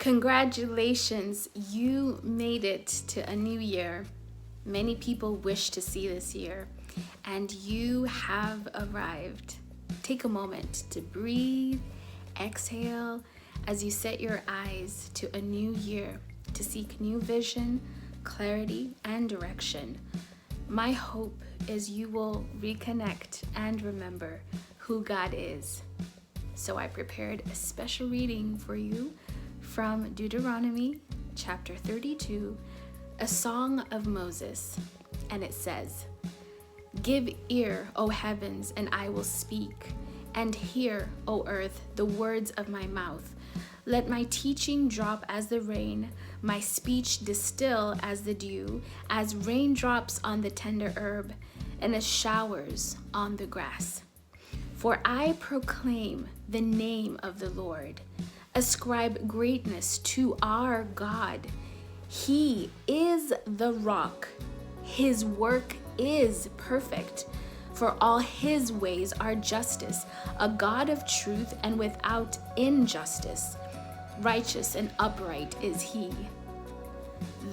Congratulations, you made it to a new year. Many people wish to see this year, and you have arrived. Take a moment to breathe, exhale as you set your eyes to a new year to seek new vision, clarity, and direction. My hope is you will reconnect and remember who God is. So I prepared a special reading for you from Deuteronomy chapter 32, a song of Moses. And it says, "Give ear, O heavens, and I will speak, and hear, O earth, the words of my mouth. Let my teaching drop as the rain, my speech distill as the dew, as raindrops on the tender herb, and as showers on the grass. For I proclaim the name of the Lord. Ascribe greatness to our God. He is the rock. His work is perfect. For all his ways are justice, a God of truth and without injustice. Righteous and upright is he.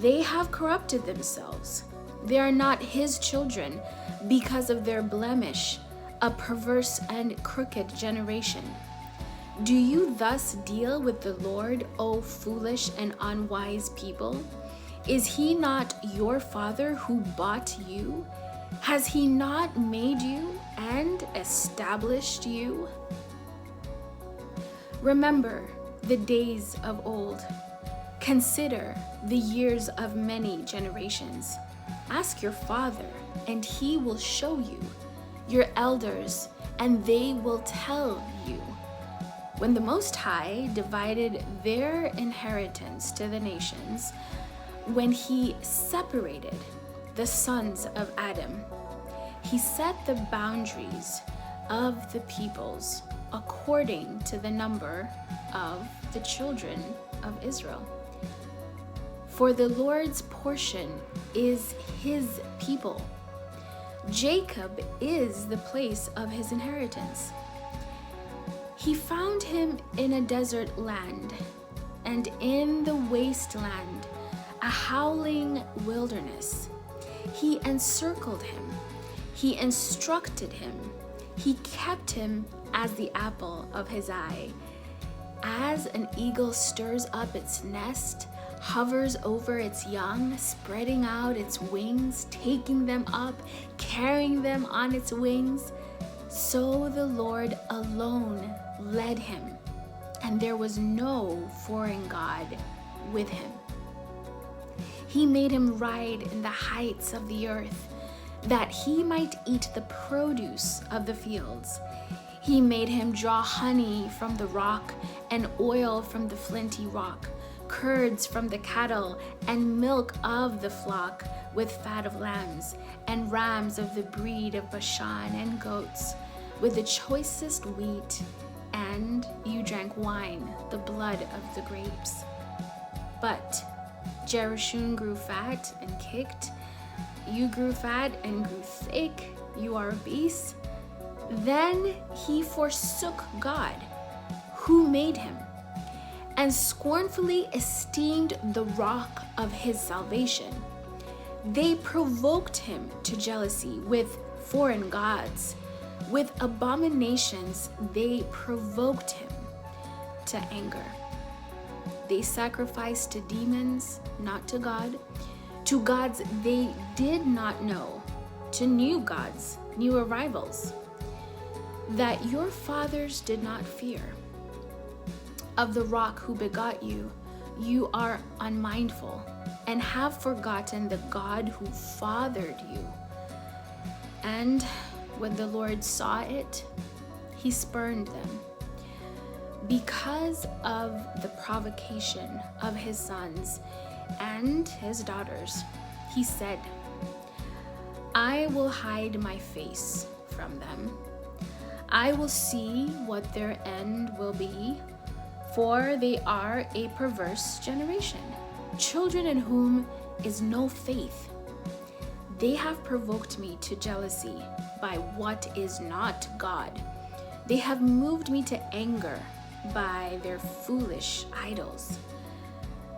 They have corrupted themselves. They are not his children because of their blemish, a perverse and crooked generation. Do you thus deal with the Lord, O foolish and unwise people? Is he not your father who bought you? Has he not made you and established you? Remember the days of old. Consider the years of many generations. Ask your father, and he will show you, your elders, and they will tell you. When the Most High divided their inheritance to the nations, when he separated the sons of Adam, he set the boundaries of the peoples according to the number of the children of Israel. For the Lord's portion is his people. Jacob is the place of his inheritance. He found him in a desert land, and in the wasteland, a howling wilderness. He encircled him. He instructed him. He kept him as the apple of his eye. As an eagle stirs up its nest, hovers over its young, spreading out its wings, taking them up, carrying them on its wings, so the Lord alone led him, and there was no foreign God with him. He made him ride in the heights of the earth, that he might eat the produce of the fields. He made him draw honey from the rock and oil from the flinty rock, curds from the cattle and milk of the flock, with fat of lambs and rams of the breed of Bashan, and goats with the choicest wheat. And you drank wine, the blood of the grapes. But Jeshurun grew fat and kicked. You grew fat and grew thick. You are obese. Then he forsook God, who made him, and scornfully esteemed the rock of his salvation. They provoked him to jealousy with foreign gods. With abominations they provoked him to anger. They sacrificed to demons, not to God, to gods they did not know, to new gods, new arrivals, that your fathers did not fear. Of the rock who begot you, you are unmindful, and have forgotten the God who fathered you. And when the Lord saw it, he spurned them. Because of the provocation of his sons and his daughters, he said, I will hide my face from them. I will see what their end will be, for they are a perverse generation, children in whom is no faith. They have provoked me to jealousy by what is not God. They have moved me to anger by their foolish idols.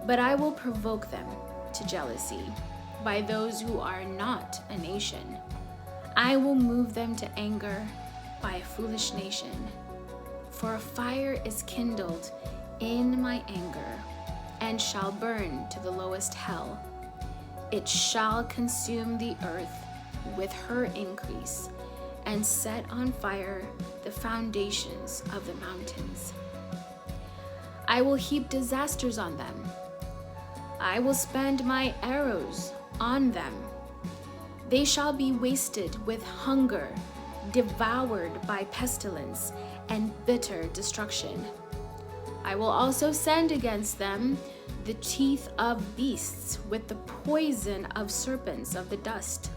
But I will provoke them to jealousy by those who are not a nation. I will move them to anger by a foolish nation. For a fire is kindled in my anger, and shall burn to the lowest hell. It shall consume the earth with her increase, and set on fire the foundations of the mountains. I will heap disasters on them. I will spend my arrows on them. They shall be wasted with hunger, devoured by pestilence and bitter destruction. I will also send against them the teeth of beasts with the poison of serpents of the dust.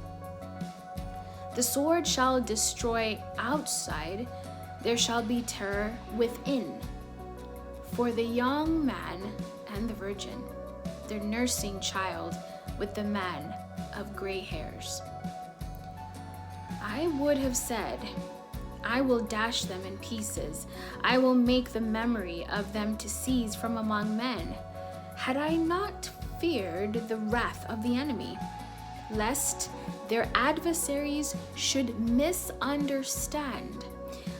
The sword shall destroy outside, there shall be terror within. For the young man and the virgin, their nursing child with the man of gray hairs. I would have said, I will dash them in pieces. I will make the memory of them to cease from among men. Had I not feared the wrath of the enemy, lest their adversaries should misunderstand,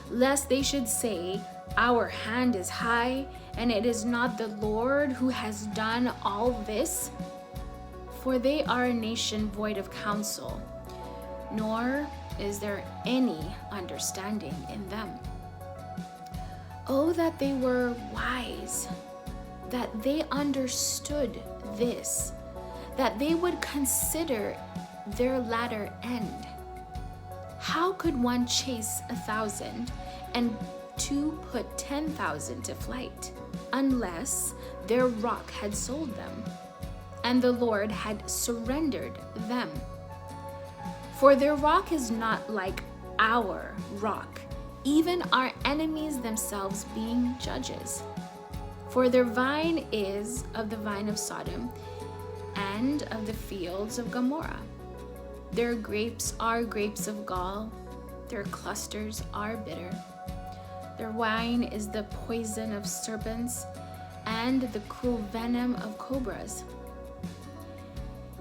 lest they should say, our hand is high, and it is not the Lord who has done all this? For they are a nation void of counsel, nor is there any understanding in them. Oh, that they were wise, that they understood this, that they would consider their latter end. How could one chase 1,000 and two put 10,000 to flight, unless their rock had sold them, and the Lord had surrendered them? For their rock is not like our rock, even our enemies themselves being judges. For their vine is of the vine of Sodom, and of the fields of Gomorrah. Their grapes are grapes of gall, their clusters are bitter. Their wine is the poison of serpents, and the cruel venom of cobras.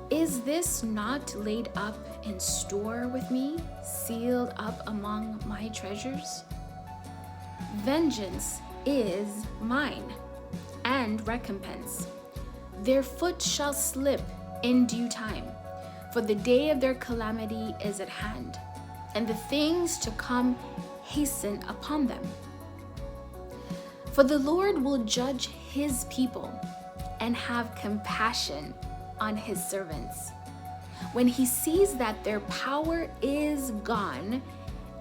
Is this not laid up in store with me, sealed up among my treasures? Vengeance is mine, and recompense. Their foot shall slip in due time, for the day of their calamity is at hand, and the things to come hasten upon them. For the Lord will judge his people and have compassion on his servants. When he sees that their power is gone,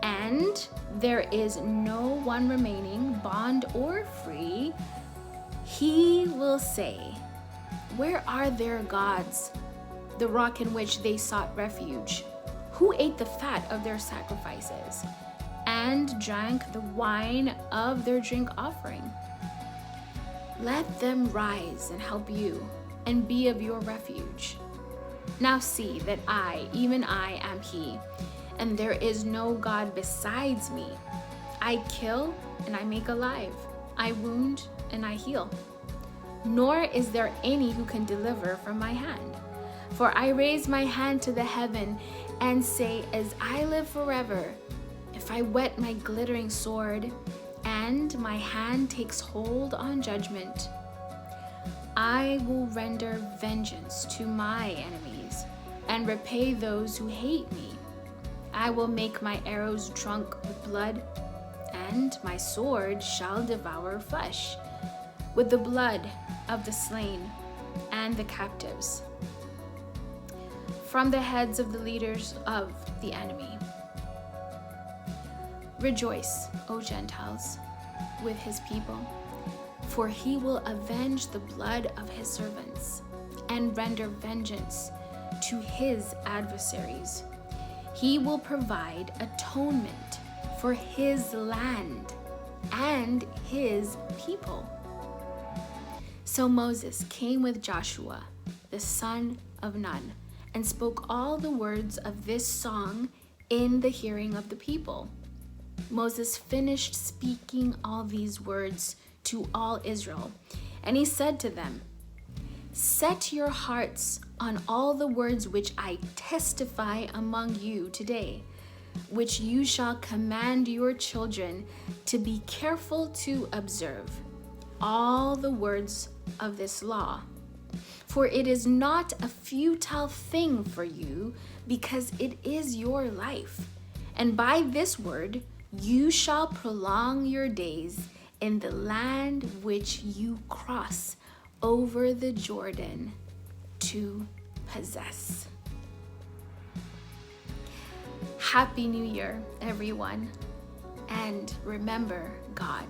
and there is no one remaining, bond or free, he will say, where are their gods, the rock in which they sought refuge? Who ate the fat of their sacrifices, and drank the wine of their drink offering? Let them rise and help you, and be of your refuge. Now see that I, even I, am he, and there is no God besides me. I kill and I make alive. I wound and I heal. Nor is there any who can deliver from my hand. For I raise my hand to the heaven and say, as I live forever, if I whet my glittering sword, and my hand takes hold on judgment, I will render vengeance to my enemies and repay those who hate me. I will make my arrows drunk with blood, and my sword shall devour flesh, with the blood of the slain and the captives, from the heads of the leaders of the enemy. Rejoice, O Gentiles, with his people, for he will avenge the blood of his servants and render vengeance to his adversaries. He will provide atonement for his land and his people. So Moses came with Joshua, the son of Nun, and spoke all the words of this song in the hearing of the people. Moses finished speaking all these words to all Israel, and he said to them, Set your hearts on all the words which I testify among you today, which you shall command your children to be careful to observe all the words of this law. For it is not a futile thing for you, because it is your life. And by this word you shall prolong your days in the land which you cross over the Jordan to possess. Happy New Year, everyone. And remember God.